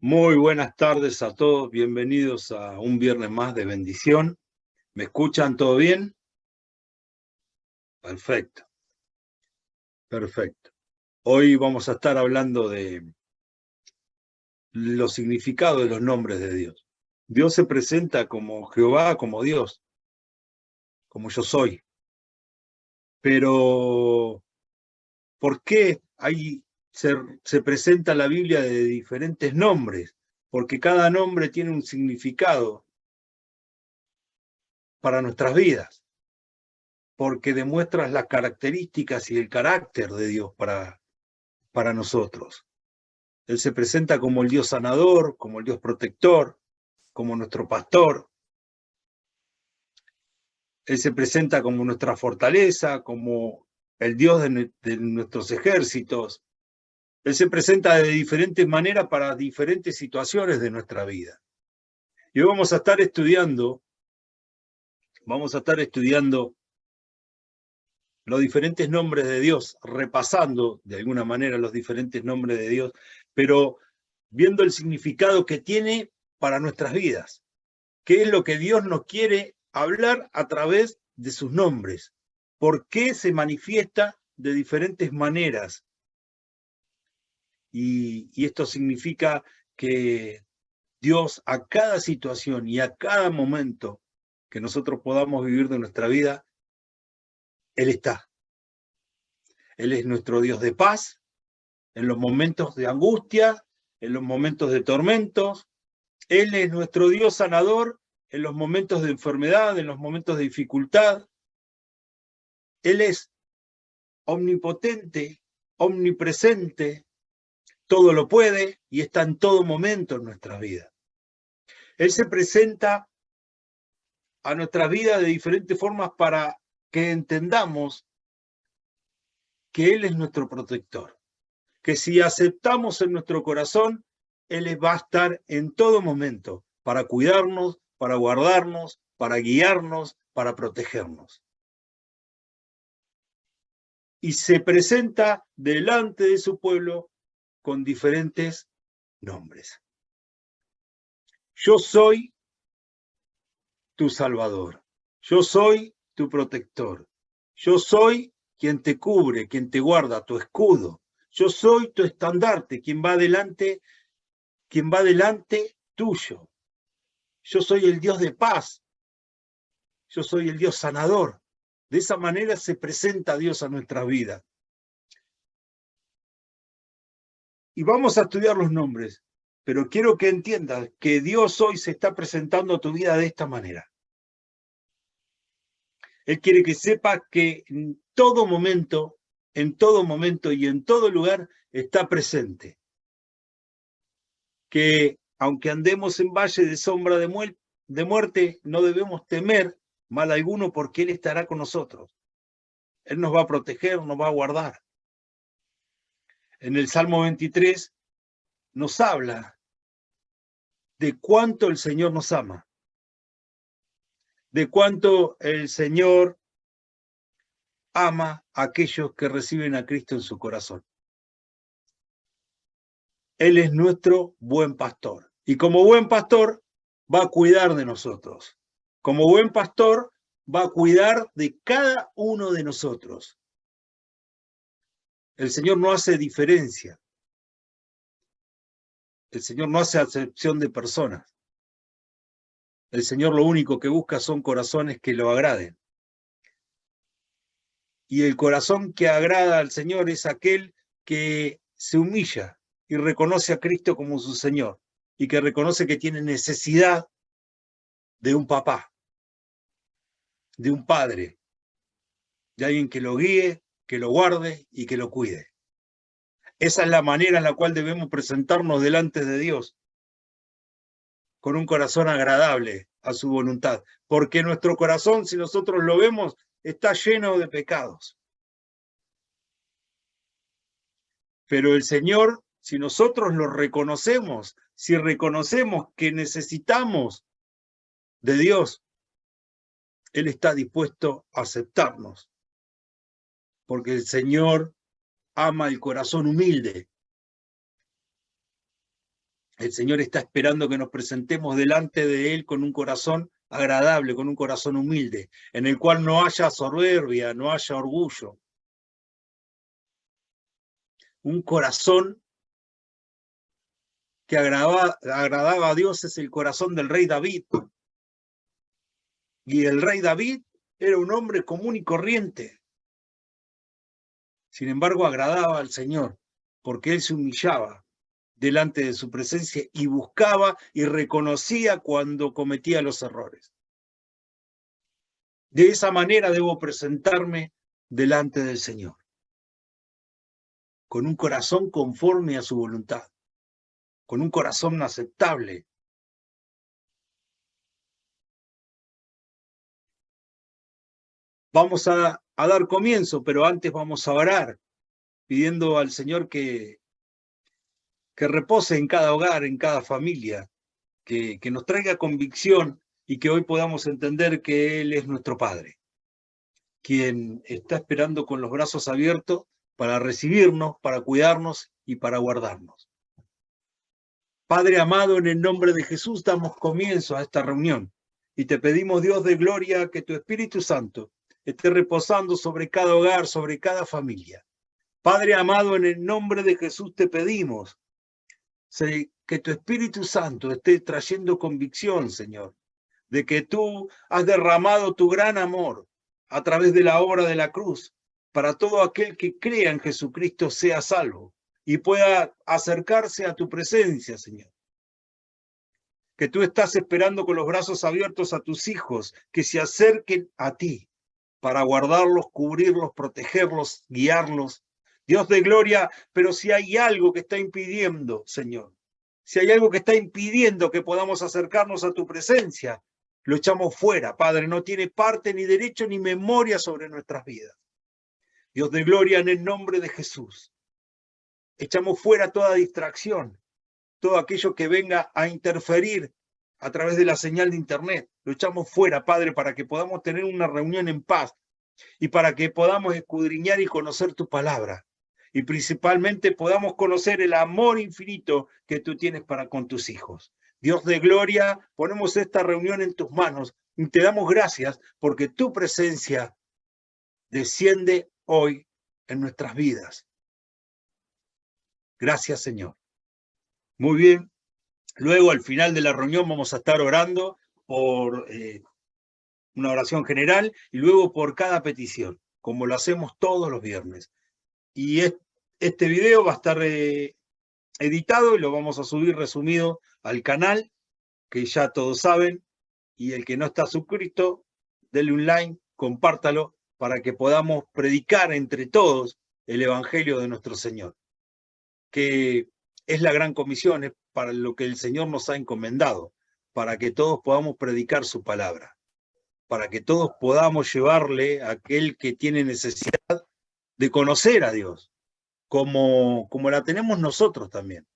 Muy buenas tardes a todos, bienvenidos a un viernes más de bendición. ¿Me escuchan todo bien? Perfecto, perfecto. Hoy vamos a estar hablando de los significados de los nombres de Dios. Dios se presenta como Jehová, como Dios, como yo soy. Pero, ¿por qué se presenta la Biblia de diferentes nombres? Porque cada nombre tiene un significado para nuestras vidas. Porque demuestras las características y el carácter de Dios para nosotros. Él se presenta como el Dios sanador, como el Dios protector, como nuestro pastor. Él se presenta como nuestra fortaleza, como el Dios de nuestros ejércitos. Él se presenta de diferentes maneras para diferentes situaciones de nuestra vida. Y hoy vamos a estar estudiando los diferentes nombres de Dios, repasando de alguna manera los diferentes nombres de Dios, pero viendo el significado que tiene para nuestras vidas. ¿Qué es lo que Dios nos quiere hablar a través de sus nombres? ¿Por qué se manifiesta de diferentes maneras? Y esto significa que Dios a cada situación y a cada momento que nosotros podamos vivir de nuestra vida, Él está. Él es nuestro Dios de paz en los momentos de angustia, en los momentos de tormentos. Él es nuestro Dios sanador en los momentos de enfermedad, en los momentos de dificultad. Él es omnipotente, omnipresente, todo lo puede y está en todo momento en nuestra vida. Él se presenta a nuestra vida de diferentes formas para que entendamos que Él es nuestro protector, que si aceptamos en nuestro corazón, Él va a estar en todo momento para cuidarnos, para guardarnos, para guiarnos, para protegernos. Y se presenta delante de su pueblo con diferentes nombres. Yo soy tu Salvador, yo soy tu protector, yo soy quien te cubre, quien te guarda, tu escudo, yo soy tu estandarte, quien va delante tuyo, yo soy el Dios de paz, yo soy el Dios sanador. De esa manera se presenta Dios a nuestra vida. Y vamos a estudiar los nombres, pero quiero que entiendas que Dios hoy se está presentando a tu vida de esta manera. Él quiere que sepas que en todo momento y en todo lugar está presente. Que aunque andemos en valle de sombra de muerte, no debemos temer mal alguno porque Él estará con nosotros. Él nos va a proteger, nos va a guardar. En el Salmo 23 nos habla de cuánto el Señor nos ama, de cuánto el Señor ama a aquellos que reciben a Cristo en su corazón. Él es nuestro buen pastor. Y como buen pastor va a cuidar de nosotros. Como buen pastor va a cuidar de cada uno de nosotros. El Señor no hace diferencia. El Señor no hace acepción de personas. El Señor lo único que busca son corazones que lo agraden. Y el corazón que agrada al Señor es aquel que se humilla y reconoce a Cristo como su Señor y que reconoce que tiene necesidad de un papá, de un padre, de alguien que lo guíe, que lo guarde y que lo cuide. Esa es la manera en la cual debemos presentarnos delante de Dios, con un corazón agradable a su voluntad, porque nuestro corazón, si nosotros lo vemos, está lleno de pecados. Pero el Señor, si nosotros lo reconocemos, si reconocemos que necesitamos de Dios, Él está dispuesto a aceptarnos, porque el Señor ama el corazón humilde. El Señor está esperando que nos presentemos delante de Él con un corazón agradable, con un corazón humilde, en el cual no haya soberbia, no haya orgullo. Un corazón que agradaba a Dios es el corazón del rey David. Y el rey David era un hombre común y corriente. Sin embargo, agradaba al Señor, porque Él se humillaba delante de su presencia y buscaba y reconocía cuando cometía los errores. De esa manera debo presentarme delante del Señor, con un corazón conforme a su voluntad, con un corazón aceptable. Vamos a dar comienzo, pero antes vamos a orar, pidiendo al Señor que repose en cada hogar, en cada familia, que nos traiga convicción y que hoy podamos entender que Él es nuestro Padre, quien está esperando con los brazos abiertos para recibirnos, para cuidarnos y para guardarnos. Padre amado, en el nombre de Jesús damos comienzo a esta reunión y te pedimos, Dios de gloria, que tu Espíritu Santo esté reposando sobre cada hogar, sobre cada familia. Padre amado, en el nombre de Jesús te pedimos que tu Espíritu Santo esté trayendo convicción, Señor, de que tú has derramado tu gran amor a través de la obra de la cruz para todo aquel que crea en Jesucristo sea salvo y pueda acercarse a tu presencia, Señor. Que tú estás esperando con los brazos abiertos a tus hijos que se acerquen a ti para guardarlos, cubrirlos, protegerlos, guiarlos. Dios de gloria, pero si hay algo que está impidiendo, Señor, si hay algo que está impidiendo que podamos acercarnos a tu presencia, lo echamos fuera, Padre. No tiene parte, ni derecho, ni memoria sobre nuestras vidas. Dios de gloria, en el nombre de Jesús, echamos fuera toda distracción, todo aquello que venga a interferir a través de la señal de internet. Lo echamos fuera, Padre, para que podamos tener una reunión en paz y para que podamos escudriñar y conocer tu palabra. Y principalmente podamos conocer el amor infinito que tú tienes para con tus hijos. Dios de gloria, ponemos esta reunión en tus manos y te damos gracias porque tu presencia desciende hoy en nuestras vidas. Gracias, Señor. Muy bien. Luego, al final de la reunión, vamos a estar orando por una oración general y luego por cada petición, como lo hacemos todos los viernes. Y este video va a estar editado y lo vamos a subir resumido al canal, que ya todos saben, y el que no está suscrito, denle un like, compártalo, para que podamos predicar entre todos el Evangelio de nuestro Señor, que es la gran comisión, es para lo que el Señor nos ha encomendado, para que todos podamos predicar su palabra, para que todos podamos llevarle a aquel que tiene necesidad de conocer a Dios, como la tenemos nosotros también,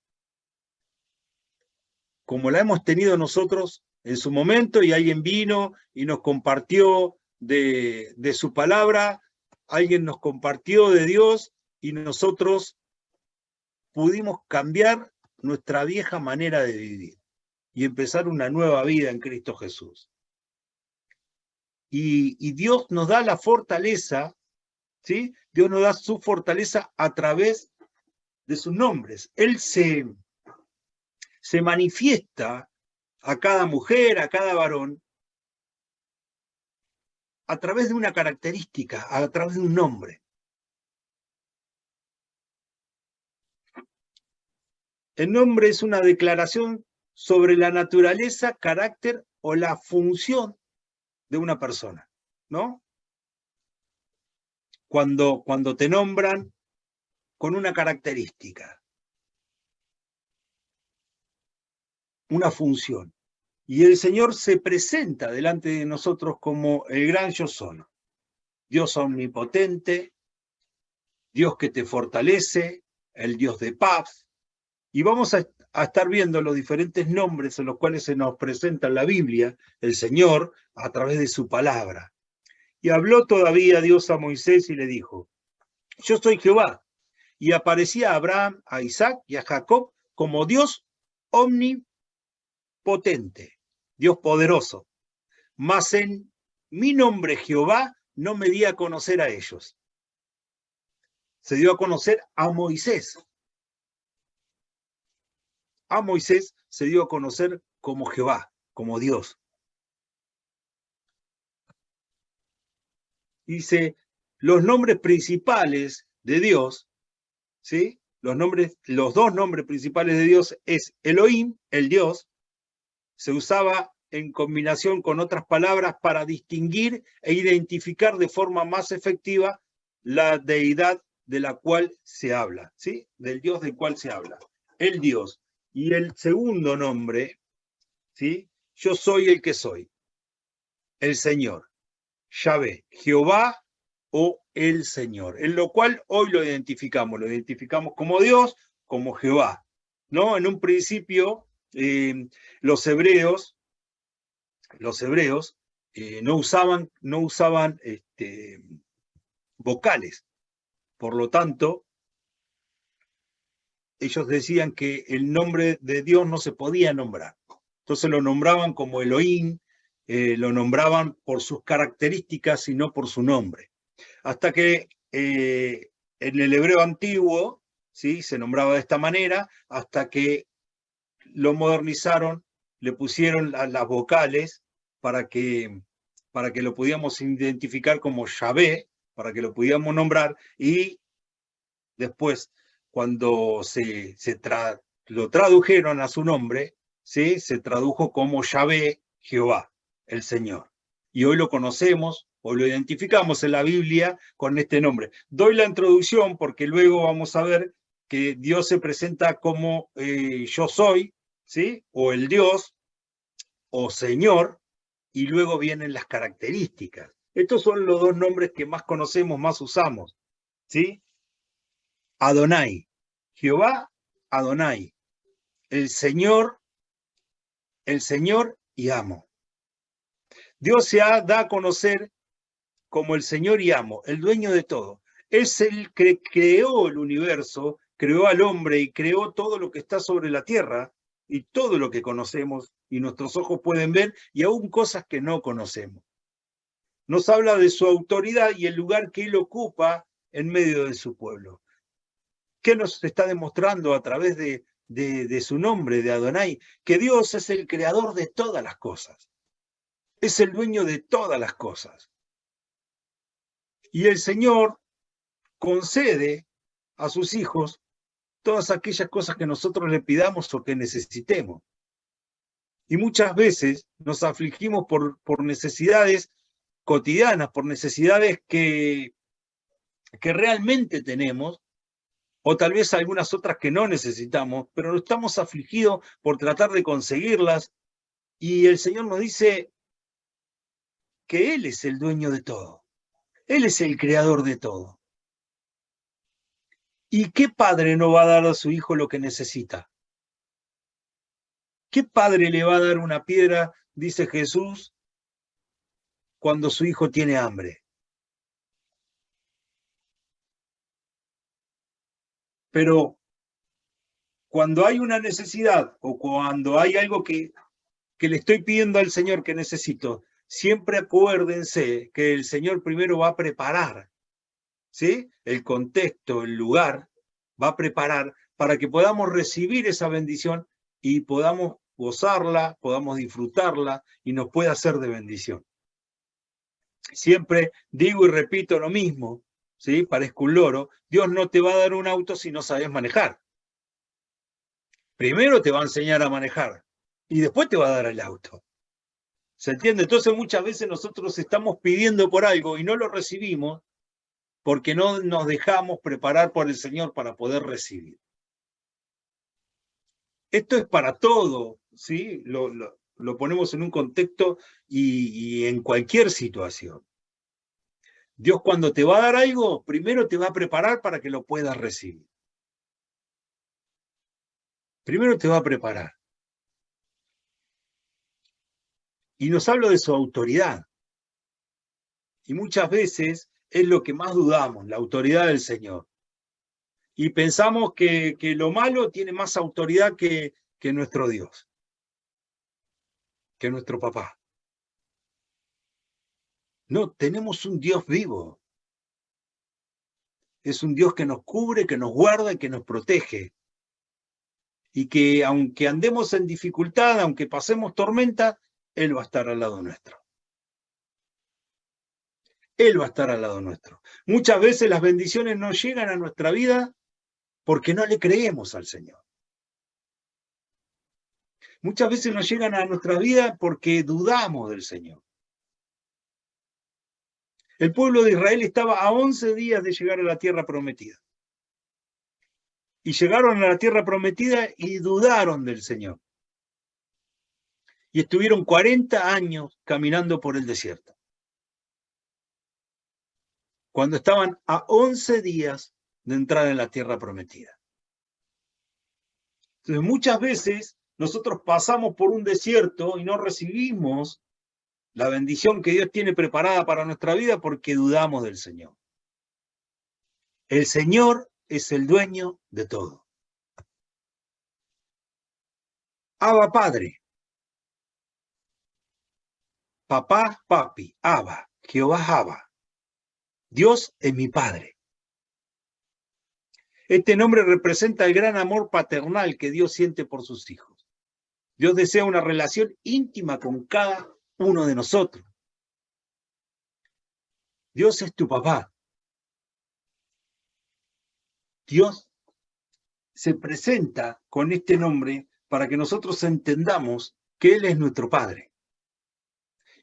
como la hemos tenido nosotros en su momento, y alguien vino y nos compartió de su palabra, alguien nos compartió de Dios, y nosotros pudimos cambiar nuestra vieja manera de vivir y empezar una nueva vida en Cristo Jesús. Y Dios nos da la fortaleza, ¿sí? Dios nos da su fortaleza a través de sus nombres. Él se manifiesta a cada mujer, a cada varón, a través de una característica, a través de un nombre. El nombre es una declaración sobre la naturaleza, carácter o la función de una persona, ¿no? Cuando te nombran con una característica, una función. Y el Señor se presenta delante de nosotros como el gran yo soy. Dios omnipotente, Dios que te fortalece, el Dios de paz. Y vamos a estar viendo los diferentes nombres en los cuales se nos presenta en la Biblia el Señor a través de su palabra. Y habló todavía Dios a Moisés y le dijo: yo soy Jehová. Y aparecía a Abraham, a Isaac y a Jacob como Dios omnipotente, Dios poderoso. Mas en mi nombre Jehová no me di a conocer a ellos. Se dio a conocer a Moisés. A Moisés se dio a conocer como Jehová, como Dios. Dice, los nombres principales de Dios, ¿sí? Los dos nombres principales de Dios es Elohim, el Dios. Se usaba en combinación con otras palabras para distinguir e identificar de forma más efectiva la deidad de la cual se habla, ¿sí? Del Dios del cual se habla. El Dios. Y el segundo nombre, ¿sí? Yo soy el que soy. El Señor. Yahvé, Jehová o el Señor. En lo cual hoy lo identificamos como Dios, como Jehová, ¿no? En un principio, los hebreos no usaban vocales. Por lo tanto, ellos decían que el nombre de Dios no se podía nombrar. Entonces lo nombraban como Elohim, lo nombraban por sus características y no por su nombre. Hasta que en el hebreo antiguo, ¿sí? Se nombraba de esta manera, hasta que lo modernizaron, le pusieron las vocales para que lo pudiéramos identificar como Yahvé, para que lo pudiéramos nombrar, y después, cuando lo tradujeron a su nombre, ¿sí? Se tradujo como Yahvé, Jehová, el Señor. Y hoy lo conocemos, o lo identificamos en la Biblia con este nombre. Doy la introducción porque luego vamos a ver que Dios se presenta como yo soy, ¿sí? O el Dios, o Señor, y luego vienen las características. Estos son los dos nombres que más conocemos, más usamos, ¿sí? Adonai, Jehová, Adonai, el Señor y amo. Dios da a conocer como el Señor y amo, el dueño de todo. Es el que creó el universo, creó al hombre y creó todo lo que está sobre la tierra y todo lo que conocemos y nuestros ojos pueden ver y aún cosas que no conocemos. Nos habla de su autoridad y el lugar que él ocupa en medio de su pueblo. ¿Qué nos está demostrando a través de su nombre, de Adonai? Que Dios es el creador de todas las cosas. Es el dueño de todas las cosas. Y el Señor concede a sus hijos todas aquellas cosas que nosotros le pidamos o que necesitemos. Y muchas veces nos afligimos por necesidades cotidianas, por necesidades que realmente tenemos, o tal vez algunas otras que no necesitamos, pero estamos afligidos por tratar de conseguirlas, y el Señor nos dice que Él es el dueño de todo. Él es el creador de todo. ¿Y qué padre no va a dar a su hijo lo que necesita? ¿Qué padre le va a dar una piedra, dice Jesús, cuando su hijo tiene hambre? Pero cuando hay una necesidad o cuando hay algo que le estoy pidiendo al Señor que necesito, siempre acuérdense que el Señor primero va a preparar, ¿sí? El contexto, el lugar, va a preparar para que podamos recibir esa bendición y podamos gozarla, podamos disfrutarla y nos pueda ser de bendición. Siempre digo y repito lo mismo, ¿sí? Parezco un loro. Dios no te va a dar un auto si no sabes manejar. Primero te va a enseñar a manejar y después te va a dar el auto. ¿Se entiende? Entonces muchas veces nosotros estamos pidiendo por algo y no lo recibimos porque no nos dejamos preparar por el Señor para poder recibir. Esto es para todo, ¿sí? Lo ponemos en un contexto y en cualquier situación. Dios cuando te va a dar algo, primero te va a preparar para que lo puedas recibir. Primero te va a preparar. Y nos habla de su autoridad. Y muchas veces es lo que más dudamos, la autoridad del Señor. Y pensamos que lo malo tiene más autoridad que que es nuestro Dios, que es nuestro papá. No, tenemos un Dios vivo. Es un Dios que nos cubre, que nos guarda y que nos protege. Y que aunque andemos en dificultad, aunque pasemos tormenta, Él va a estar al lado nuestro. Él va a estar al lado nuestro. Muchas veces las bendiciones no llegan a nuestra vida porque no le creemos al Señor. Muchas veces no llegan a nuestra vida porque dudamos del Señor. El pueblo de Israel estaba a 11 días de llegar a la tierra prometida. Y llegaron a la tierra prometida y dudaron del Señor. Y estuvieron 40 años caminando por el desierto. Cuando estaban a 11 días de entrar en la tierra prometida. Entonces, muchas veces nosotros pasamos por un desierto y no recibimos la bendición que Dios tiene preparada para nuestra vida porque dudamos del Señor. El Señor es el dueño de todo. Abba Padre. Papá, papi, Abba, Jehová Abba. Dios es mi Padre. Este nombre representa el gran amor paternal que Dios siente por sus hijos. Dios desea una relación íntima con cada uno de nosotros. Dios es tu papá. Dios se presenta con este nombre para que nosotros entendamos que Él es nuestro Padre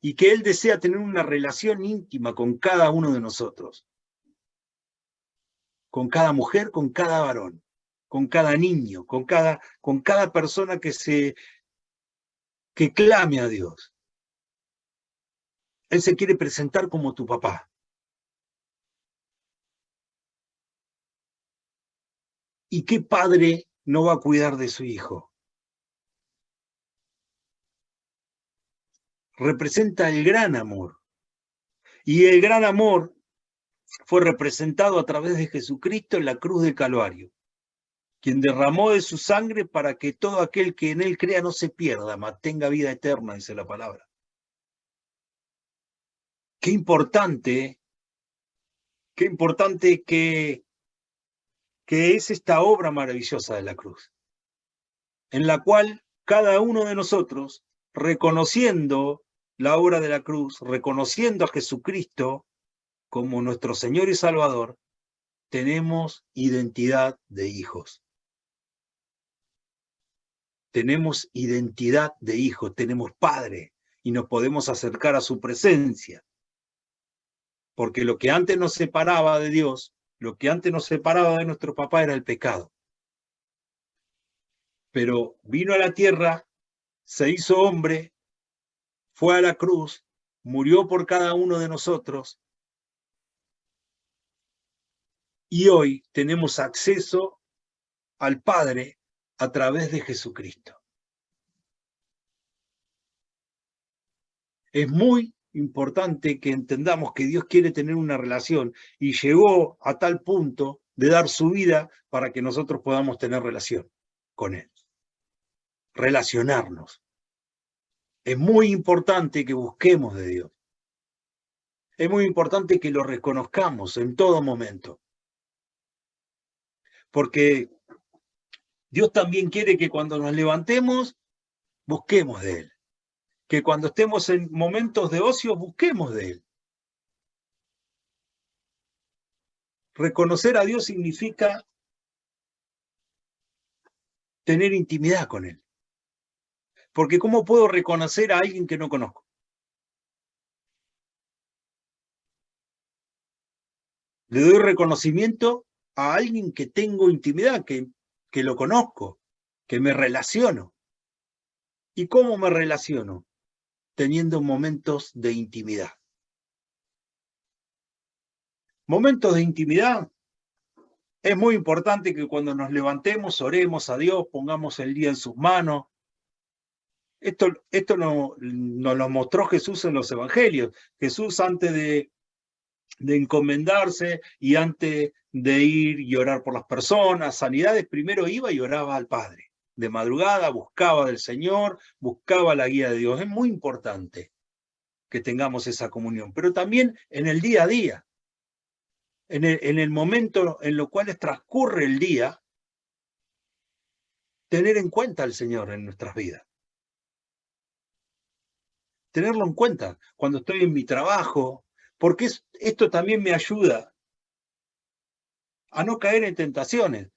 y que Él desea tener una relación íntima con cada uno de nosotros, con cada mujer, con cada varón, con cada niño, con cada persona que clame a Dios. Él se quiere presentar como tu papá. ¿Y qué padre no va a cuidar de su hijo? Representa el gran amor. Y el gran amor fue representado a través de Jesucristo en la cruz del Calvario, quien derramó de su sangre para que todo aquel que en Él crea no se pierda, mas tenga vida eterna, dice la palabra. Qué importante que es esta obra maravillosa de la cruz, en la cual cada uno de nosotros, reconociendo la obra de la cruz, reconociendo a Jesucristo como nuestro Señor y Salvador, tenemos identidad de hijos. Tenemos identidad de hijos, tenemos Padre y nos podemos acercar a su presencia. Porque lo que antes nos separaba de Dios, lo que antes nos separaba de nuestro papá era el pecado. Pero vino a la tierra, se hizo hombre, fue a la cruz, murió por cada uno de nosotros y hoy tenemos acceso al Padre a través de Jesucristo. Es muy importante que entendamos que Dios quiere tener una relación y llegó a tal punto de dar su vida para que nosotros podamos tener relación con Él. Relacionarnos. Es muy importante que busquemos de Dios. Es muy importante que lo reconozcamos en todo momento. Porque Dios también quiere que cuando nos levantemos, busquemos de Él. Que cuando estemos en momentos de ocio, busquemos de Él. Reconocer a Dios significa tener intimidad con Él. Porque ¿cómo puedo reconocer a alguien que no conozco? Le doy reconocimiento a alguien que tengo intimidad, que lo conozco, que me relaciono. ¿Y cómo me relaciono? Teniendo momentos de intimidad. Momentos de intimidad. Es muy importante que cuando nos levantemos, oremos a Dios, pongamos el día en sus manos. Esto nos lo mostró Jesús en los evangelios. Jesús antes de encomendarse y antes de ir y orar por las personas, sanidades, primero iba y oraba al Padre. de madrugada, buscaba del Señor, buscaba la guía de Dios. Es muy importante que tengamos esa comunión, pero también en el día a día, en el momento en lo cual transcurre el día, tener en cuenta al Señor en nuestras vidas. Tenerlo en cuenta cuando estoy en mi trabajo, porque esto también me ayuda a no caer en tentaciones.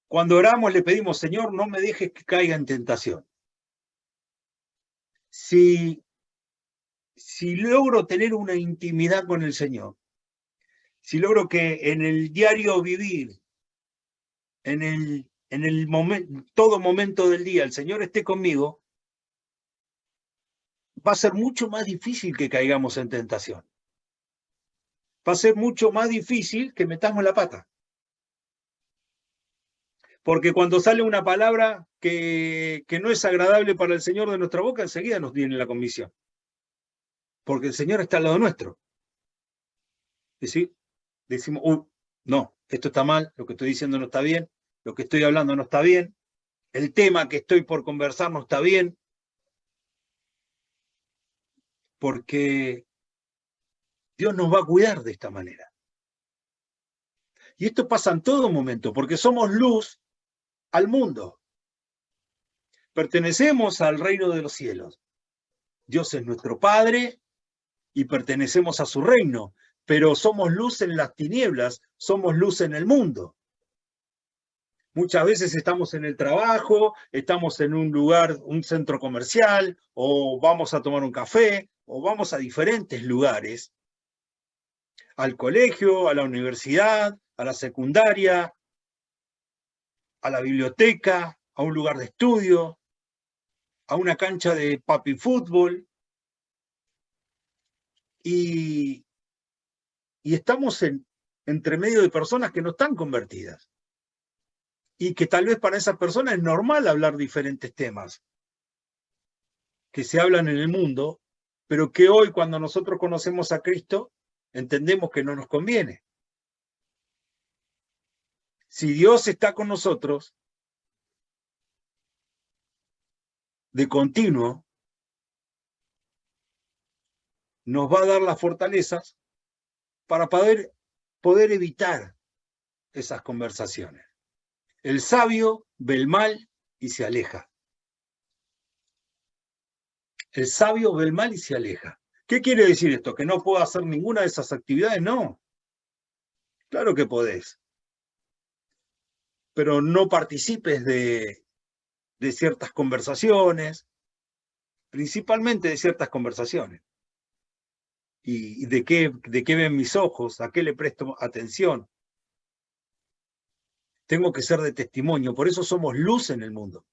Cuando oramos le pedimos, Señor, no me dejes que caiga en tentación. Si logro tener una intimidad con el Señor, si logro que en el diario vivir, en el momento, todo momento del día, el Señor esté conmigo, va a ser mucho más difícil que caigamos en tentación. Va a ser mucho más difícil que metamos la pata. Porque cuando sale una palabra que no es agradable para el Señor de nuestra boca, enseguida nos viene la convicción. Porque el Señor está al lado nuestro. Es decir, decimos, no, esto está mal, lo que estoy diciendo no está bien, lo que estoy hablando no está bien, el tema que estoy por conversar no está bien, porque Dios nos va a cuidar de esta manera. Y esto pasa en todo momento, porque somos luz al mundo. Pertenecemos al reino de los cielos. Dios es nuestro Padre y pertenecemos a su reino, pero somos luz en las tinieblas, somos luz en el mundo. Muchas veces estamos en el trabajo, estamos en un lugar, un centro comercial, o vamos a tomar un café, o vamos a diferentes lugares, al colegio, a la universidad, a la secundaria, a la biblioteca, a un lugar de estudio, a una cancha de papi fútbol, y estamos entre medio de personas que no están convertidas. Y que tal vez para esas personas es normal hablar diferentes temas que se hablan en el mundo, pero que hoy cuando nosotros conocemos a Cristo, entendemos que no nos conviene. Si Dios está con nosotros, de continuo, nos va a dar las fortalezas para poder evitar esas conversaciones. El sabio ve el mal y se aleja. El sabio ve el mal y se aleja. ¿Qué quiere decir esto? ¿Que no puedo hacer ninguna de esas actividades? No. Claro que podés. Pero no participes de ciertas conversaciones, principalmente de ciertas conversaciones. ¿Y de qué ven mis ojos? ¿A qué le presto atención? Tengo que ser de testimonio, por eso somos luz en el mundo.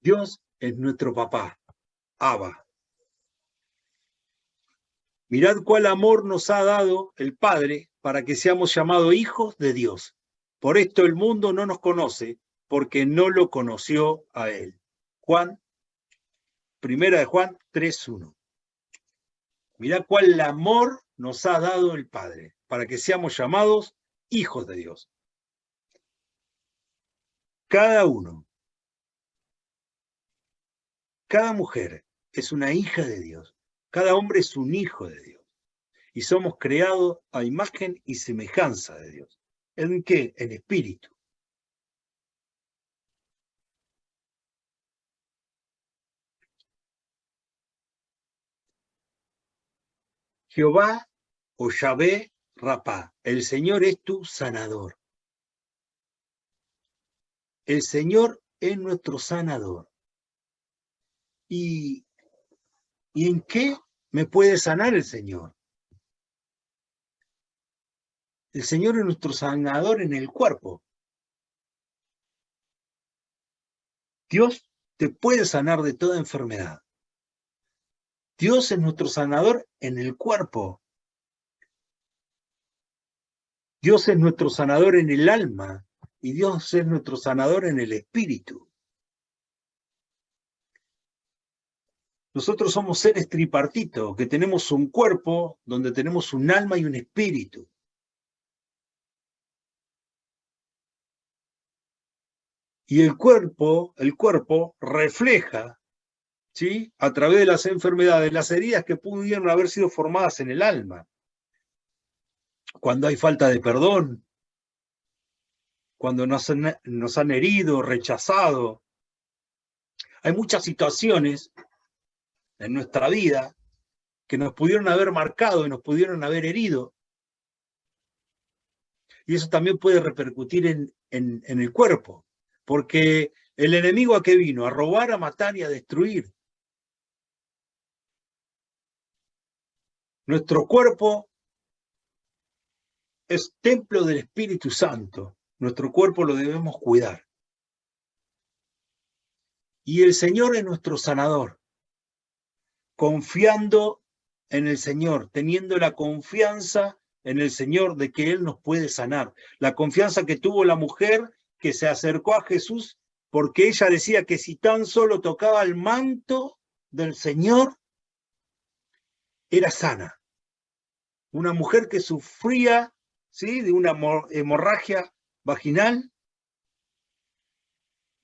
Dios es nuestro papá, Abba. Mirad cuál amor nos ha dado el Padre para que seamos llamados hijos de Dios. Por esto el mundo no nos conoce, porque no lo conoció a él. Primera de Juan 3:1. Mirad cuál amor nos ha dado el Padre para que seamos llamados hijos de Dios. Cada uno, cada mujer es una hija de Dios. Cada hombre es un hijo de Dios. Y somos creados a imagen y semejanza de Dios. ¿En qué? En espíritu. Jehová o Yahvé Rapá, el Señor es tu sanador. El Señor es nuestro sanador. ¿Y en qué me puede sanar el Señor? El Señor es nuestro sanador en el cuerpo. Dios te puede sanar de toda enfermedad. Dios es nuestro sanador en el cuerpo. Dios es nuestro sanador en el alma y Dios es nuestro sanador en el espíritu. Nosotros somos seres tripartitos, que tenemos un cuerpo donde tenemos un alma y un espíritu. Y el cuerpo refleja, ¿sí?, a través de las enfermedades, las heridas que pudieron haber sido formadas en el alma. Cuando hay falta de perdón, cuando nos han herido, rechazado. Hay muchas situaciones en nuestra vida que nos pudieron haber marcado y nos pudieron haber herido. Y eso también puede repercutir en el cuerpo, porque el enemigo ¿a qué vino? A robar, a matar y a destruir. Nuestro cuerpo es templo del Espíritu Santo. Nuestro cuerpo lo debemos cuidar. Y el Señor es nuestro sanador. Confiando en el Señor, teniendo la confianza en el Señor de que Él nos puede sanar. La confianza que tuvo la mujer que se acercó a Jesús porque ella decía que si tan solo tocaba el manto del Señor, era sana. Una mujer que sufría, ¿sí?, de una hemorragia vaginal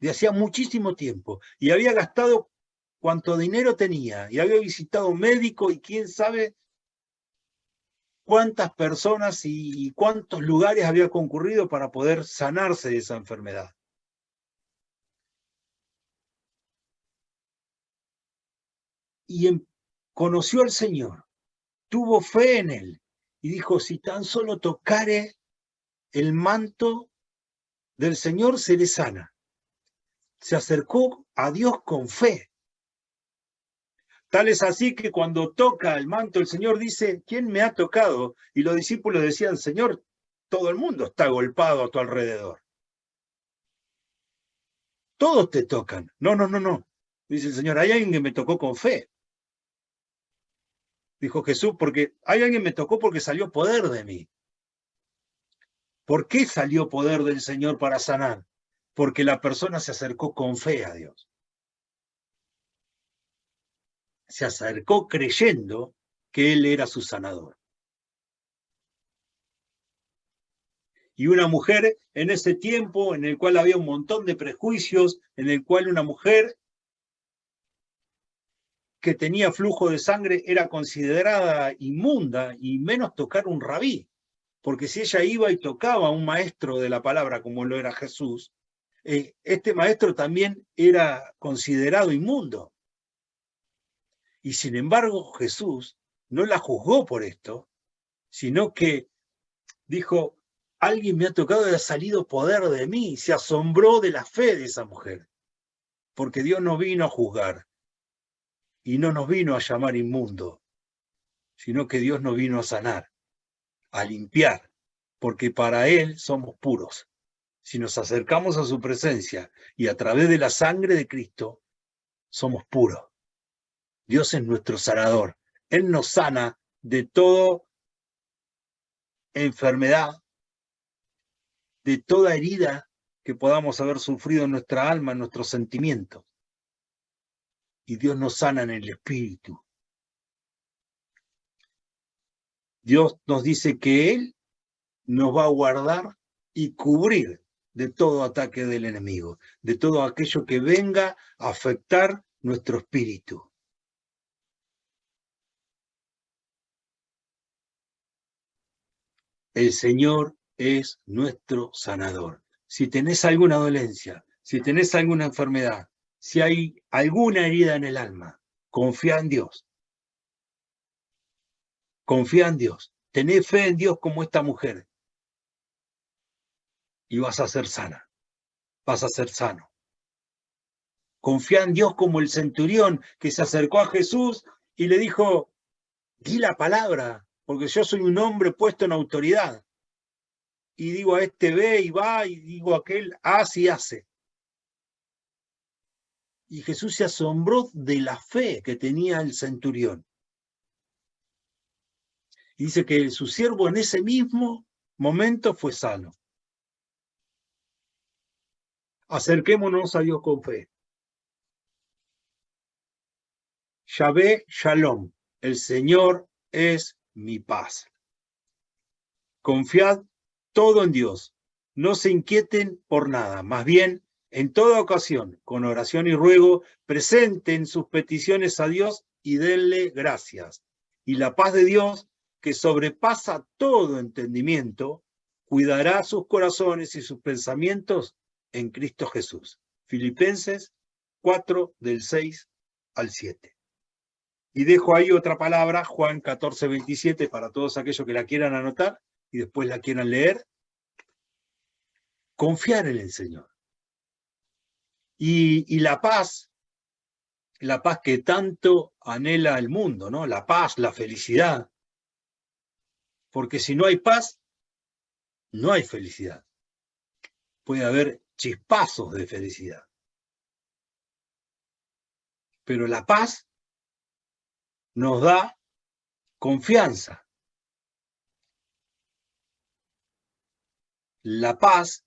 de hacía muchísimo tiempo y había gastado cuánto dinero tenía y había visitado médico y quién sabe cuántas personas y cuántos lugares había concurrido para poder sanarse de esa enfermedad. Y conoció al Señor, tuvo fe en Él y dijo, si tan solo tocare el manto del Señor, seré sana. Se acercó a Dios con fe. Tal es así que cuando toca el manto, el Señor dice, ¿quién me ha tocado? Y los discípulos decían, Señor, todo el mundo está golpeado a tu alrededor. Todos te tocan. No. Dice el Señor, hay alguien que me tocó con fe. Dijo Jesús, porque hay alguien que me tocó porque salió poder de mí. ¿Por qué salió poder del Señor para sanar? Porque la persona se acercó con fe a Dios. Se acercó creyendo que Él era su sanador. Y una mujer en ese tiempo en el cual había un montón de prejuicios, en el cual una mujer que tenía flujo de sangre era considerada inmunda y menos tocar un rabí, porque si ella iba y tocaba a un maestro de la palabra como lo era Jesús, este maestro también era considerado inmundo. Y sin embargo Jesús no la juzgó por esto, sino que dijo, alguien me ha tocado y ha salido poder de mí. Se asombró de la fe de esa mujer, porque Dios no vino a juzgar y no nos vino a llamar inmundo, sino que Dios nos vino a sanar, a limpiar, porque para Él somos puros. Si nos acercamos a su presencia y a través de la sangre de Cristo, somos puros. Dios es nuestro sanador. Él nos sana de toda enfermedad, de toda herida que podamos haber sufrido en nuestra alma, en nuestros sentimientos. Y Dios nos sana en el espíritu. Dios nos dice que Él nos va a guardar y cubrir de todo ataque del enemigo, de todo aquello que venga a afectar nuestro espíritu. El Señor es nuestro sanador. Si tenés alguna dolencia, si tenés alguna enfermedad, si hay alguna herida en el alma, confía en Dios. Confía en Dios. Tené fe en Dios como esta mujer. Y vas a ser sana. Vas a ser sano. Confía en Dios como el centurión que se acercó a Jesús y le dijo, di la palabra, porque yo soy un hombre puesto en autoridad. Y digo a este ve y va, y digo a aquel hace y hace. Y Jesús se asombró de la fe que tenía el centurión. Y dice que su siervo en ese mismo momento fue sano. Acerquémonos a Dios con fe. Yahvé Shalom, el Señor es mi paz. Confiad todo en Dios, no se inquieten por nada, más bien En toda ocasión, con oración y ruego, presenten sus peticiones a Dios y denle gracias. Y la paz de Dios, que sobrepasa todo entendimiento, cuidará sus corazones y sus pensamientos en Cristo Jesús. Filipenses 4, del 6 al 7. Y dejo ahí otra palabra, Juan 14, 27, para todos aquellos que la quieran anotar y después la quieran leer. Confiar en el Señor. Y la paz que tanto anhela el mundo, ¿no? La paz, la felicidad. Porque si no hay paz, no hay felicidad. Puede haber chispazos de felicidad. Pero la paz nos da confianza. La paz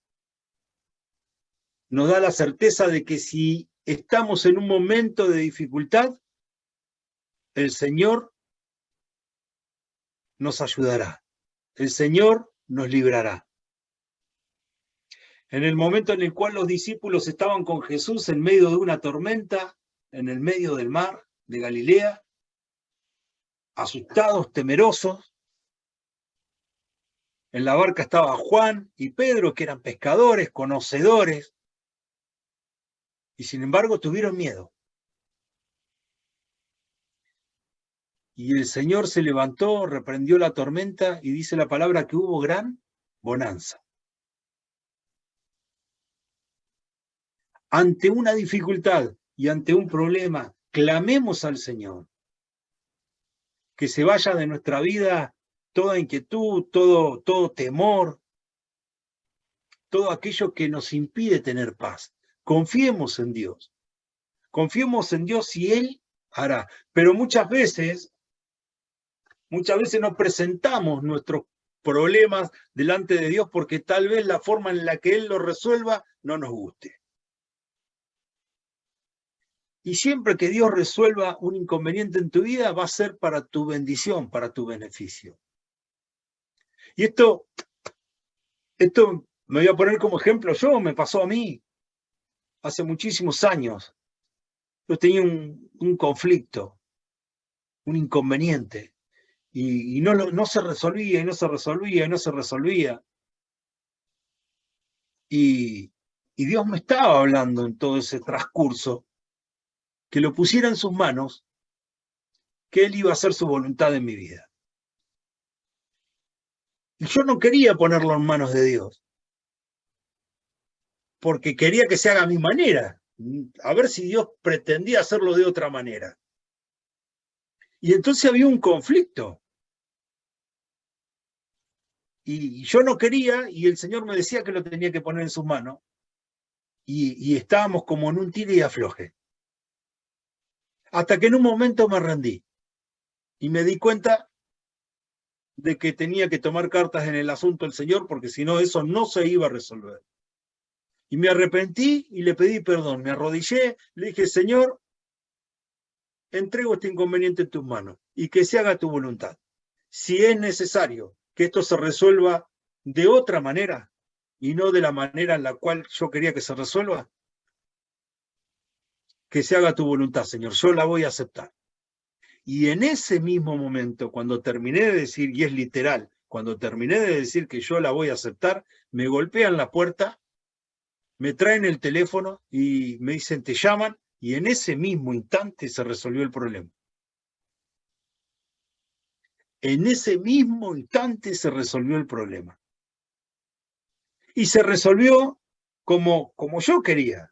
nos da la certeza de que si estamos en un momento de dificultad, el Señor nos ayudará. El Señor nos librará. En el momento en el cual los discípulos estaban con Jesús en medio de una tormenta, en el medio del mar de Galilea, asustados, temerosos, en la barca estaba Juan y Pedro, que eran pescadores, conocedores, y sin embargo tuvieron miedo. Y el Señor se levantó, reprendió la tormenta y dice la palabra que hubo gran bonanza. Ante una dificultad y ante un problema, clamemos al Señor. Que se vaya de nuestra vida toda inquietud, todo temor, todo aquello que nos impide tener paz. Confiemos en Dios. Confiemos en Dios y Él hará. Pero muchas veces nos presentamos nuestros problemas delante de Dios porque tal vez la forma en la que Él los resuelva no nos guste. Y siempre que Dios resuelva un inconveniente en tu vida, va a ser para tu bendición, para tu beneficio. Y esto me voy a poner como ejemplo yo, me pasó a mí hace muchísimos años. Yo tenía un conflicto, un inconveniente, y no se resolvía, y no se resolvía, y no se resolvía. Y Dios me estaba hablando en todo ese transcurso, que lo pusiera en sus manos, que Él iba a hacer su voluntad en mi vida. Y yo no quería ponerlo en manos de Dios, porque quería que se haga a mi manera, a ver si Dios pretendía hacerlo de otra manera. Y entonces había un conflicto. Y yo no quería, y el Señor me decía que lo tenía que poner en sus manos. Y estábamos como en un tire y afloje. Hasta que en un momento me rendí. Y me di cuenta de que tenía que tomar cartas en el asunto del Señor, porque si no, eso no se iba a resolver. Y me arrepentí y le pedí perdón. Me arrodillé, le dije, Señor, entrego este inconveniente en tus manos y que se haga tu voluntad. Si es necesario que esto se resuelva de otra manera y no de la manera en la cual yo quería que se resuelva, que se haga tu voluntad, Señor, yo la voy a aceptar. Y en ese mismo momento, cuando terminé de decir, y es literal, cuando terminé de decir que yo la voy a aceptar, me golpean la puerta, me traen el teléfono y me dicen, te llaman, y en ese mismo instante se resolvió el problema. En ese mismo instante se resolvió el problema. Y se resolvió como yo quería.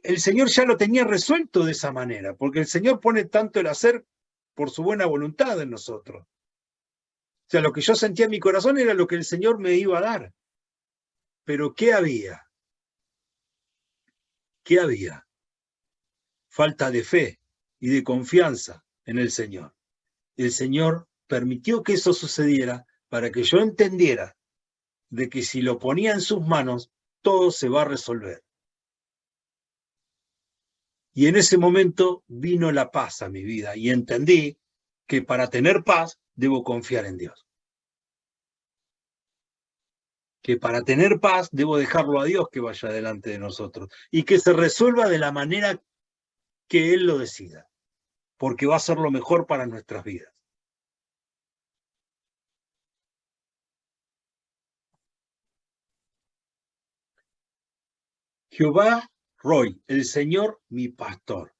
El Señor ya lo tenía resuelto de esa manera, porque el Señor pone tanto el hacer por su buena voluntad en nosotros. O sea, lo que yo sentía en mi corazón era lo que el Señor me iba a dar. Pero ¿qué había? ¿Qué había? Falta de fe y de confianza en el Señor. El Señor permitió que eso sucediera para que yo entendiera de que si lo ponía en sus manos, todo se va a resolver. Y en ese momento vino la paz a mi vida y entendí que para tener paz debo confiar en Dios. que para tener paz debo dejarlo a Dios que vaya delante de nosotros y que se resuelva de la manera que Él lo decida, porque va a ser lo mejor para nuestras vidas. Jehová Roy, el Señor mi pastor.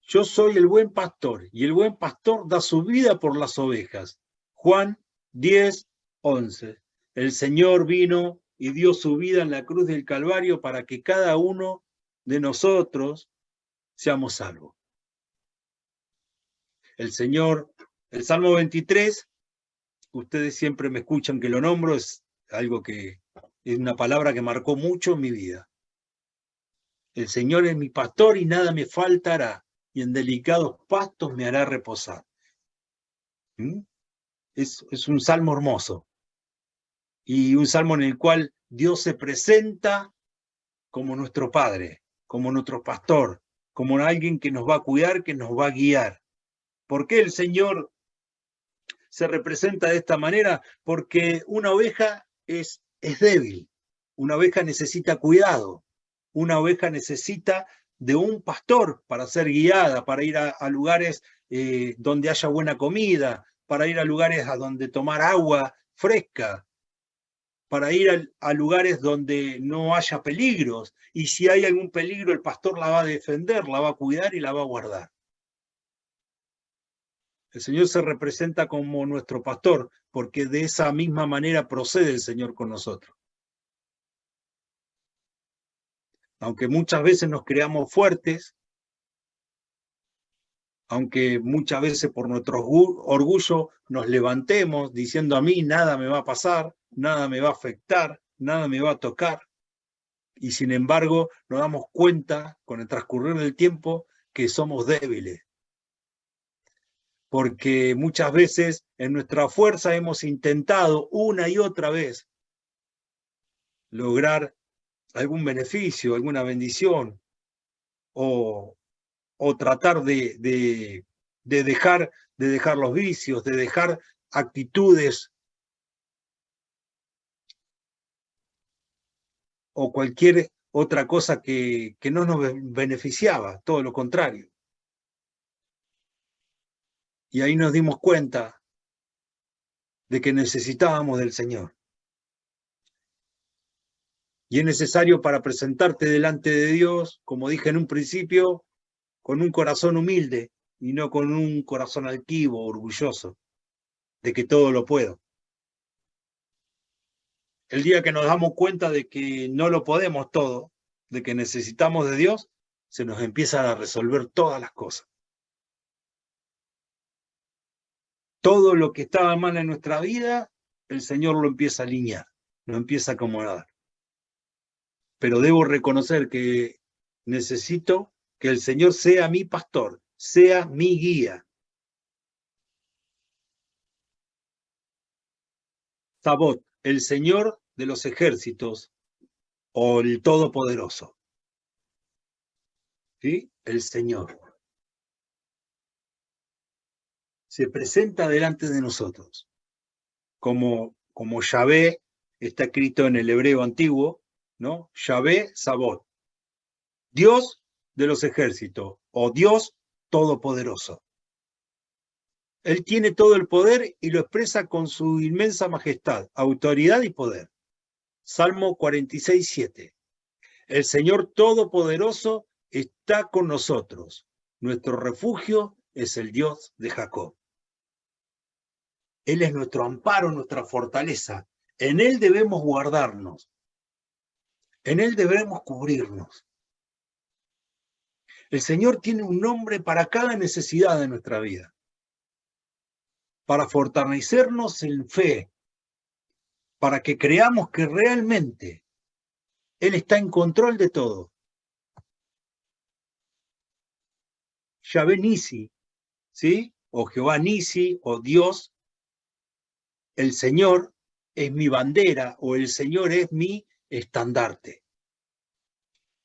Yo soy el buen pastor, y el buen pastor da su vida por las ovejas. Juan 10:11. El Señor vino y dio su vida en la cruz del Calvario para que cada uno de nosotros seamos salvos. El Señor, el Salmo 23, ustedes siempre me escuchan que lo nombro, es algo que es una palabra que marcó mucho en mi vida. El Señor es mi pastor y nada me faltará, y en delicados pastos me hará reposar. Es un salmo hermoso, y un salmo en el cual Dios se presenta como nuestro Padre, como nuestro pastor, como alguien que nos va a cuidar, que nos va a guiar. ¿Por qué el Señor se representa de esta manera? Porque una oveja es débil, una oveja necesita cuidado, una oveja necesita de un pastor para ser guiada, para ir a lugares donde haya buena comida, para ir a lugares a donde tomar agua fresca, para ir a lugares donde no haya peligros, y si hay algún peligro el pastor la va a defender, la va a cuidar y la va a guardar. El Señor se representa como nuestro pastor, porque de esa misma manera procede el Señor con nosotros. Aunque muchas veces nos creamos fuertes, aunque muchas veces por nuestro orgullo nos levantemos diciendo a mí nada me va a pasar, nada me va a afectar, nada me va a tocar, y sin embargo nos damos cuenta con el transcurrir del tiempo que somos débiles, porque muchas veces en nuestra fuerza hemos intentado una y otra vez lograr algún beneficio, alguna bendición, o tratar de dejar los vicios, de dejar actitudes o cualquier otra cosa que no nos beneficiaba, todo lo contrario. Y ahí nos dimos cuenta de que necesitábamos del Señor. Y es necesario para presentarte delante de Dios, como dije en un principio, con un corazón humilde y no con un corazón altivo, orgulloso, de que todo lo puedo. El día que nos damos cuenta de que no lo podemos todo, de que necesitamos de Dios, se nos empiezan a resolver todas las cosas. Todo lo que estaba mal en nuestra vida, el Señor lo empieza a alinear, lo empieza a acomodar. Pero debo reconocer que necesito que el Señor sea mi pastor, sea mi guía. Sabot, el Señor de los ejércitos o el Todopoderoso. ¿Sí? El Señor se presenta delante de nosotros como Yahvé, está escrito en el hebreo antiguo, ¿no? Yahvé Sabot, Dios de los ejércitos o Dios Todopoderoso. Él tiene todo el poder y lo expresa con su inmensa majestad, autoridad y poder. Salmo 46:7. El Señor Todopoderoso está con nosotros. Nuestro refugio es el Dios de Jacob. Él es nuestro amparo, nuestra fortaleza. En Él debemos guardarnos. En Él debemos cubrirnos. El Señor tiene un nombre para cada necesidad de nuestra vida. Para fortalecernos en fe. Para que creamos que realmente Él está en control de todo. Yahvé Nisi, ¿sí? O Jehová Nisi, o Dios, el Señor es mi bandera, o el Señor es mi estandarte.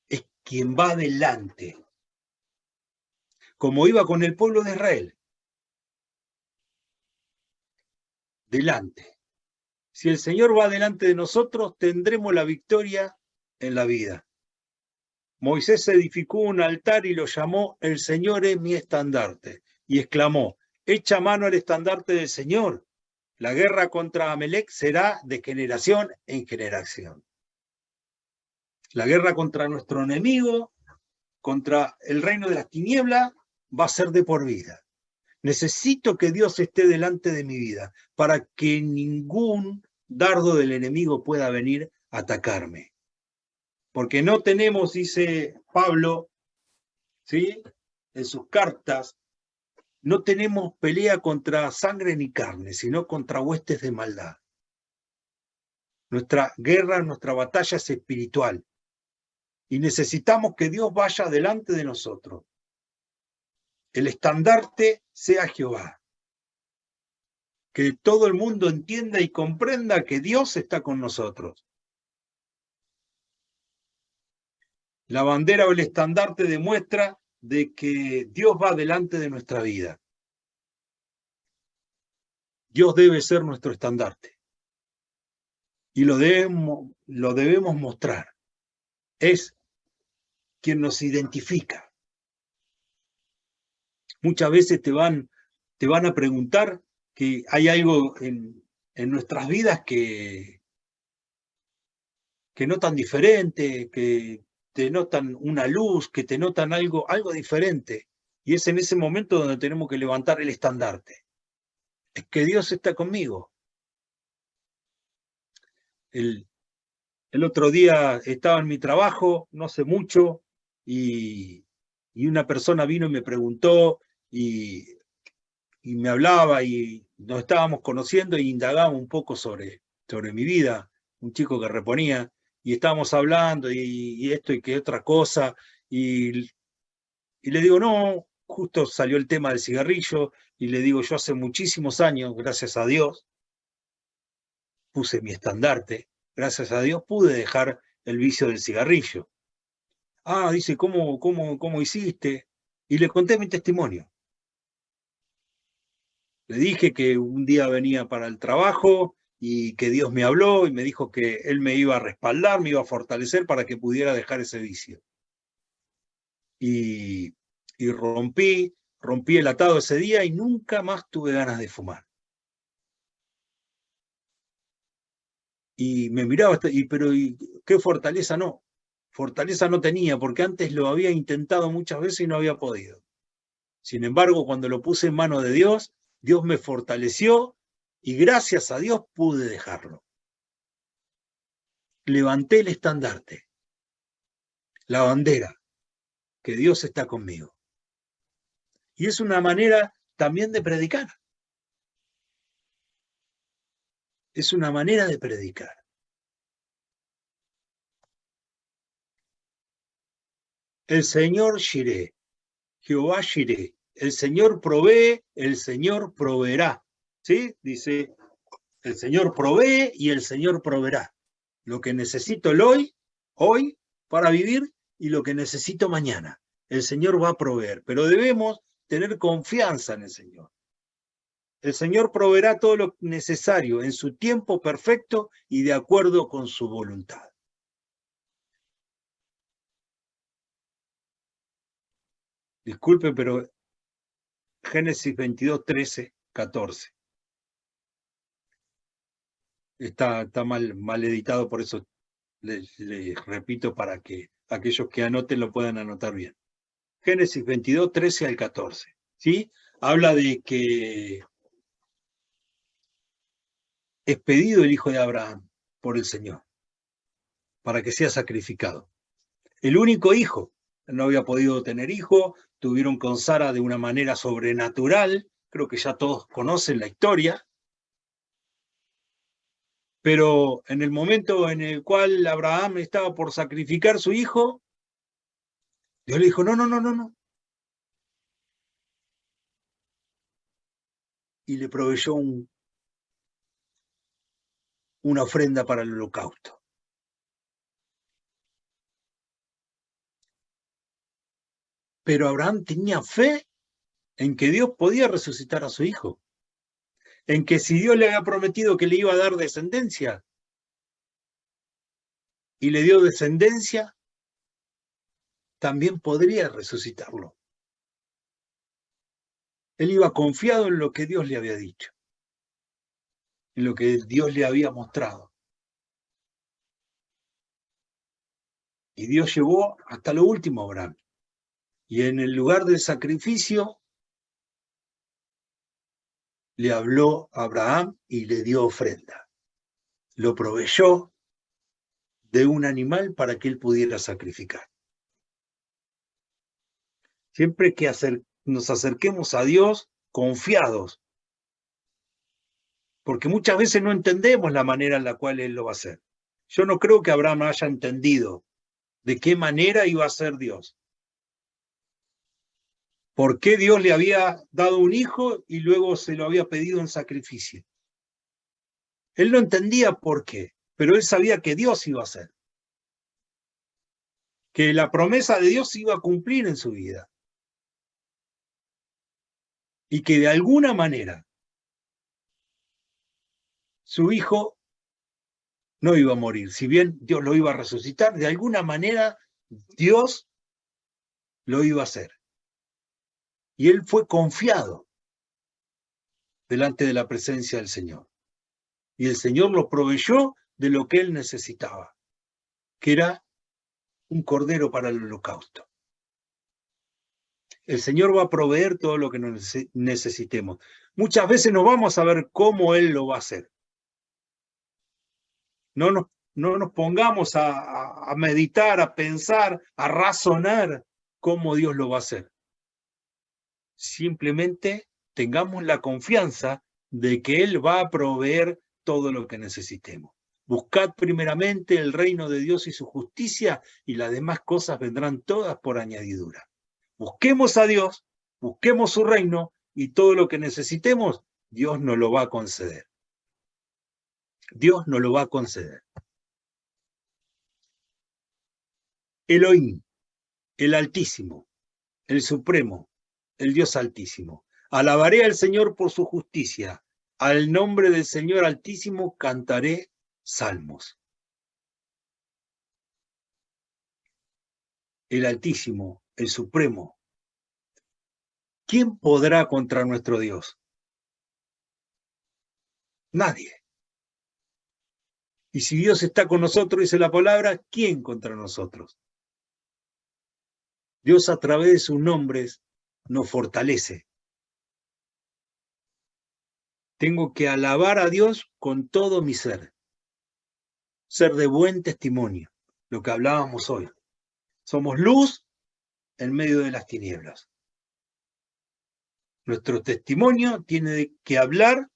Es quien va adelante. Como iba con el pueblo de Israel. Delante. Si el Señor va delante de nosotros, tendremos la victoria en la vida. Moisés edificó un altar y lo llamó "El Señor es mi estandarte", y exclamó: "Echa mano al estandarte del Señor. La guerra contra Amalec será de generación en generación". La guerra contra nuestro enemigo, contra el reino de las tinieblas, va a ser de por vida. Necesito que Dios esté delante de mi vida para que ningún dardo del enemigo pueda venir a atacarme. Porque no tenemos, dice Pablo, ¿sí?, en sus cartas, no tenemos pelea contra sangre ni carne, sino contra huestes de maldad. Nuestra guerra, nuestra batalla es espiritual. Y necesitamos que Dios vaya delante de nosotros. El estandarte sea Jehová. Que todo el mundo entienda y comprenda que Dios está con nosotros. La bandera o el estandarte demuestra de que Dios va delante de nuestra vida. Dios debe ser nuestro estandarte. Y lo debemos mostrar. Es quien nos identifica. Muchas veces te van a preguntar que hay algo en nuestras vidas que notan diferente, que te notan una luz, que te notan algo diferente. Y es en ese momento donde tenemos que levantar el estandarte. Es que Dios está conmigo. El otro día estaba en mi trabajo, no sé mucho, y una persona vino y me preguntó, y me hablaba, y nos estábamos conociendo, e indagábamos un poco sobre mi vida, un chico que reponía, y estábamos hablando, y esto y que otra cosa, y le digo, no, justo salió el tema del cigarrillo, y le digo, yo hace muchísimos años, gracias a Dios, puse mi estandarte, gracias a Dios pude dejar el vicio del cigarrillo. Ah, dice, ¿cómo hiciste? Y le conté mi testimonio. Le dije que un día venía para el trabajo y que Dios me habló y me dijo que Él me iba a respaldar, me iba a fortalecer para que pudiera dejar ese vicio. Y rompí el atado ese día y nunca más tuve ganas de fumar. Y me miraba, pero ¿qué fortaleza? No, fortaleza no tenía, porque antes lo había intentado muchas veces y no había podido. Sin embargo, cuando lo puse en manos de Dios, Dios me fortaleció y gracias a Dios pude dejarlo. Levanté el estandarte, la bandera, que Dios está conmigo. Y es una manera también de predicar. Es una manera de predicar. El Señor Jireh, Jehová Jireh, el Señor provee, el Señor proveerá. ¿Sí? Dice, el Señor provee y el Señor proveerá. Lo que necesito hoy para vivir, y lo que necesito mañana. El Señor va a proveer, pero debemos tener confianza en el Señor. El Señor proveerá todo lo necesario en su tiempo perfecto y de acuerdo con su voluntad. Disculpe, pero Génesis 22, 13, 14. Está mal editado, por eso les repito para que aquellos que anoten lo puedan anotar bien. Génesis 22, 13 al 14. ¿Sí? Habla de que es pedido el hijo de Abraham por el Señor para que sea sacrificado. El único hijo. No había podido tener hijo, tuvieron con Sara de una manera sobrenatural, creo que ya todos conocen la historia, pero en el momento en el cual Abraham estaba por sacrificar a su hijo, Dios le dijo, no. Y le proveyó una ofrenda para el holocausto. Pero Abraham tenía fe en que Dios podía resucitar a su hijo. en que si Dios le había prometido que le iba a dar descendencia, y le dio descendencia, también podría resucitarlo. Él iba confiado en lo que Dios le había dicho, en lo que Dios le había mostrado. Y Dios llevó hasta lo último a Abraham. Y en el lugar del sacrificio, le habló a Abraham y le dio ofrenda. Lo proveyó de un animal para que él pudiera sacrificar. Siempre que nos acerquemos a Dios confiados, porque muchas veces no entendemos la manera en la cual Él lo va a hacer. Yo no creo que Abraham haya entendido de qué manera iba a ser Dios. ¿Por qué Dios le había dado un hijo y luego se lo había pedido en sacrificio? Él no entendía por qué, pero él sabía que Dios iba a hacer, que la promesa de Dios se iba a cumplir en su vida y que de alguna manera su hijo no iba a morir. Si bien Dios lo iba a resucitar, de alguna manera Dios lo iba a hacer. Y él fue confiado delante de la presencia del Señor. Y el Señor lo proveyó de lo que él necesitaba, que era un cordero para el holocausto. El Señor va a proveer todo lo que necesitemos. Muchas veces no vamos a ver cómo Él lo va a hacer. No nos pongamos a meditar, a pensar, a razonar cómo Dios lo va a hacer. Simplemente tengamos la confianza de que Él va a proveer todo lo que necesitemos. Buscad primeramente el reino de Dios y su justicia, y las demás cosas vendrán todas por añadidura. Busquemos a Dios, busquemos su reino, y todo lo que necesitemos, Dios nos lo va a conceder. Dios nos lo va a conceder. Elohim, el Altísimo, el Supremo, el Dios Altísimo. Alabaré al Señor por su justicia. Al nombre del Señor Altísimo cantaré salmos. El Altísimo, el Supremo. ¿Quién podrá contra nuestro Dios? Nadie. Y si Dios está con nosotros, dice la palabra, ¿quién contra nosotros? Dios a través de sus nombres nos fortalece. Tengo que alabar a Dios con todo mi ser. Ser de buen testimonio, lo que hablábamos hoy. Somos luz en medio de las tinieblas. Nuestro testimonio tiene que hablar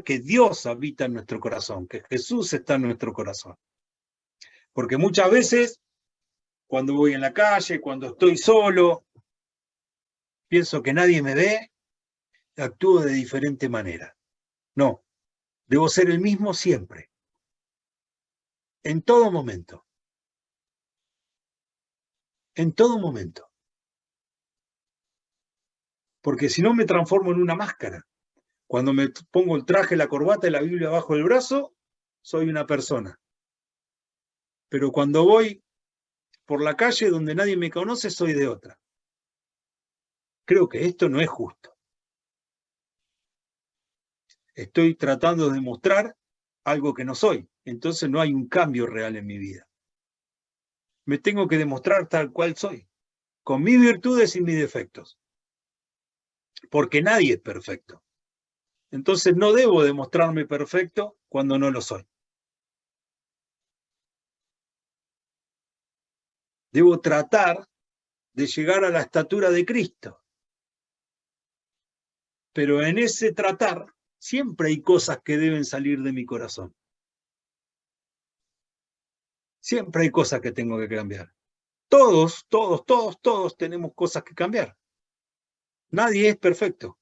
que Dios habita en nuestro corazón, que Jesús está en nuestro corazón. Porque muchas veces, cuando voy en la calle, cuando estoy solo, pienso que nadie me ve, actúo de diferente manera. No, debo ser el mismo siempre, en todo momento. En todo momento. Porque si no me transformo en una máscara. Cuando me pongo el traje, la corbata y la Biblia bajo el brazo, soy una persona. Pero cuando voy por la calle donde nadie me conoce, soy de otra. Creo que esto no es justo. Estoy tratando de mostrar algo que no soy. Entonces no hay un cambio real en mi vida. Me tengo que demostrar tal cual soy, con mis virtudes y mis defectos. Porque nadie es perfecto. Entonces no debo demostrarme perfecto cuando no lo soy. Debo tratar de llegar a la estatura de Cristo. Pero en ese tratar siempre hay cosas que deben salir de mi corazón. Siempre hay cosas que tengo que cambiar. Todos tenemos cosas que cambiar. Nadie es perfecto.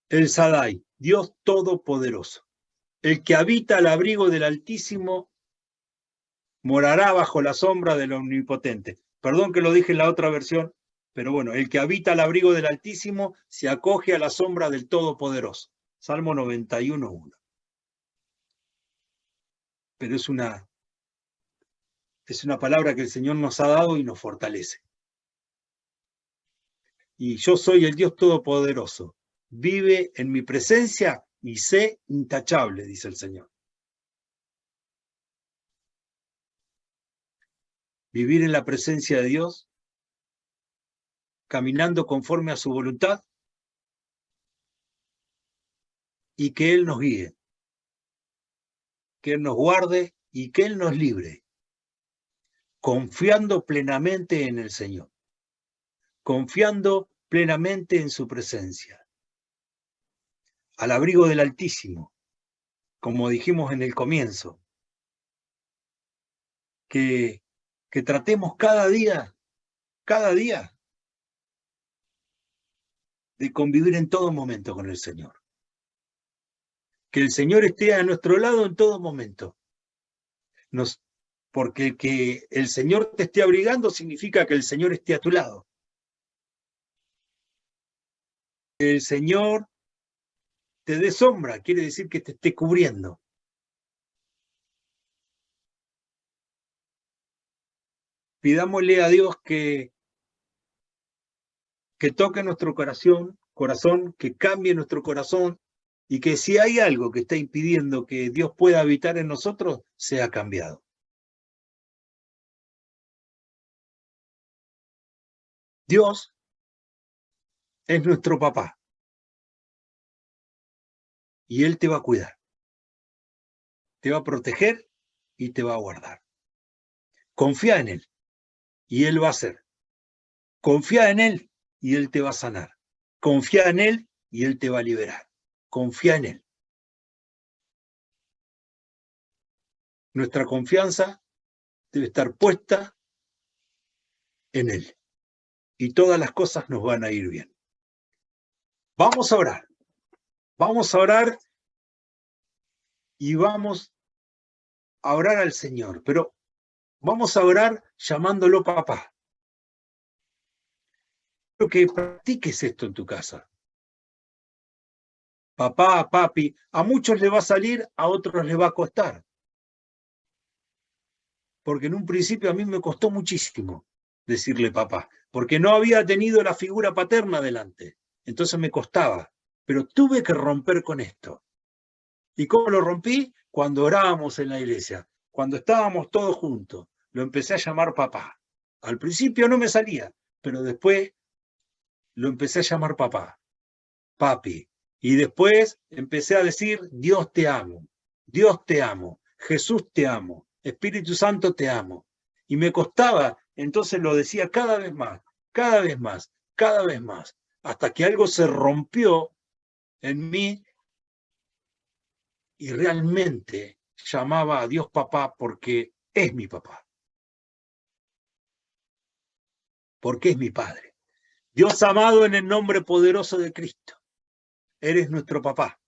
El Shaddai, Dios Todopoderoso, el que habita al abrigo del Altísimo, morará bajo la sombra del Omnipotente. Perdón que lo dije en la otra versión, pero bueno, el que habita al abrigo del Altísimo se acoge a la sombra del Todopoderoso. Salmo 91:1. Pero es una palabra que el Señor nos ha dado y nos fortalece. Y yo soy el Dios Todopoderoso. Vive en mi presencia y sé intachable, dice el Señor. Vivir en la presencia de Dios, caminando conforme a su voluntad y que Él nos guíe, que Él nos guarde y que Él nos libre, confiando plenamente en el Señor, confiando plenamente en su presencia, al abrigo del Altísimo, como dijimos en el comienzo, que tratemos cada día, de convivir en todo momento con el Señor. Que el Señor esté a nuestro lado en todo momento. Porque que el Señor te esté abrigando significa que el Señor esté a tu lado. Que el Señor te dé sombra, quiere decir que te esté cubriendo. Pidámosle a Dios que toque nuestro corazón, que cambie nuestro corazón, y que si hay algo que está impidiendo que Dios pueda habitar en nosotros, sea cambiado. Dios es nuestro papá y Él te va a cuidar, te va a proteger y te va a guardar. Confía en Él y Él va a hacer. Confía en Él y Él te va a sanar. Confía en Él y Él te va a liberar. Confía en Él. Nuestra confianza debe estar puesta en Él y todas las cosas nos van a ir bien. Vamos a orar. Vamos a orar y vamos a orar al Señor, pero vamos a orar llamándolo papá. Quiero que practiques esto en tu casa. Papá, papi, a muchos le va a salir, a otros les va a costar. Porque en un principio a mí me costó muchísimo decirle papá, porque no había tenido la figura paterna delante. Entonces me costaba, pero tuve que romper con esto. ¿Y cómo lo rompí? Cuando orábamos en la iglesia, cuando estábamos todos juntos, lo empecé a llamar papá. Al principio no me salía, pero después lo empecé a llamar papá, papi. Y después empecé a decir, Dios te amo, Jesús te amo, Espíritu Santo te amo. Y me costaba, entonces lo decía cada vez más, cada vez más, cada vez más, hasta que algo se rompió en mí y realmente llamaba a Dios papá porque es mi papá, porque es mi Padre. Dios amado, en el nombre poderoso de Cristo, eres nuestro papá.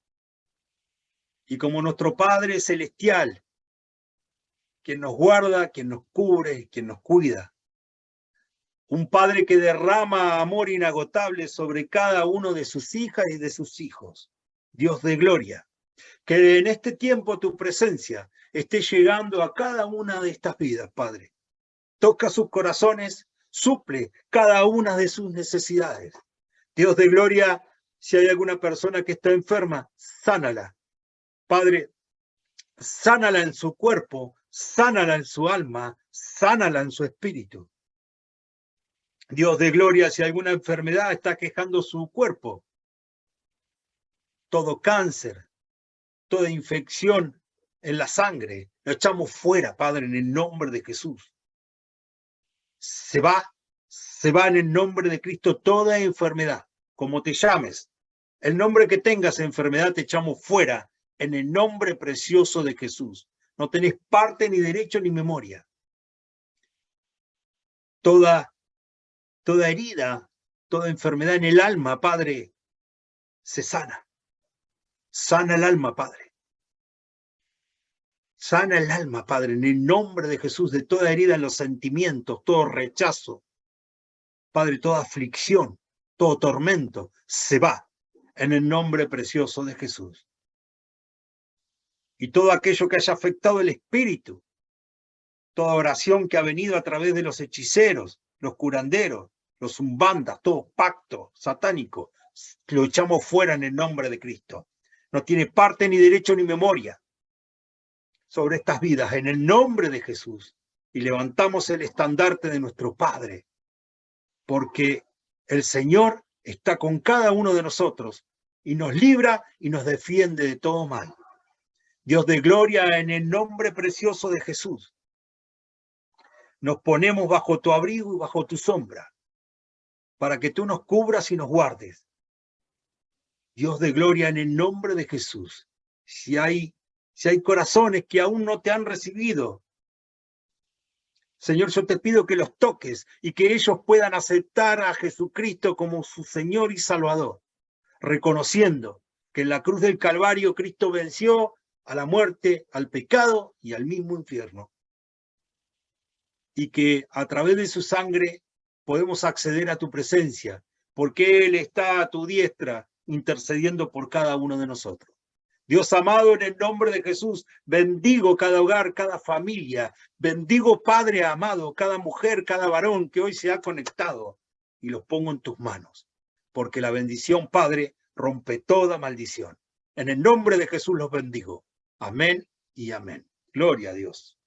Y como nuestro Padre celestial, quien nos guarda, quien nos cubre, quien nos cuida, un Padre que derrama amor inagotable sobre cada uno de sus hijas y de sus hijos, Dios de gloria, que en este tiempo tu presencia esté llegando a cada una de estas vidas, Padre. Toca sus corazones, suple cada una de sus necesidades. Dios de gloria, si hay alguna persona que está enferma, sánala. Padre, sánala en su cuerpo, sánala en su alma, sánala en su espíritu. Dios de gloria, si alguna enfermedad está quejando su cuerpo, todo cáncer, toda infección en la sangre, lo echamos fuera, Padre, en el nombre de Jesús. Se va en el nombre de Cristo toda enfermedad, como te llames. El nombre que tengas enfermedad te echamos fuera en el nombre precioso de Jesús. No tenés parte ni derecho ni memoria. Toda herida, toda enfermedad en el alma, Padre, se sana. Sana el alma, Padre. Sana el alma, Padre, en el nombre de Jesús, de toda herida en los sentimientos, todo rechazo. Padre, toda aflicción, todo tormento, se va en el nombre precioso de Jesús. Y todo aquello que haya afectado el espíritu, toda oración que ha venido a través de los hechiceros, los curanderos, los umbandas, todo pacto satánico, lo echamos fuera en el nombre de Cristo. No tiene parte ni derecho ni memoria sobre estas vidas en el nombre de Jesús. Y levantamos el estandarte de nuestro Padre, porque el Señor está con cada uno de nosotros y nos libra y nos defiende de todo mal. Dios de gloria, en el nombre precioso de Jesús, nos ponemos bajo tu abrigo y bajo tu sombra, para que tú nos cubras y nos guardes. Dios de gloria, en el nombre de Jesús, si hay corazones que aún no te han recibido, Señor, yo te pido que los toques y que ellos puedan aceptar a Jesucristo como su Señor y Salvador, reconociendo que en la cruz del Calvario Cristo venció a la muerte, al pecado y al mismo infierno. Y que a través de su sangre podemos acceder a tu presencia, porque Él está a tu diestra intercediendo por cada uno de nosotros. Dios amado, en el nombre de Jesús, bendigo cada hogar, cada familia, bendigo, Padre amado, cada mujer, cada varón que hoy se ha conectado, y los pongo en tus manos, porque la bendición, Padre, rompe toda maldición. En el nombre de Jesús los bendigo. Amén y amén. Gloria a Dios.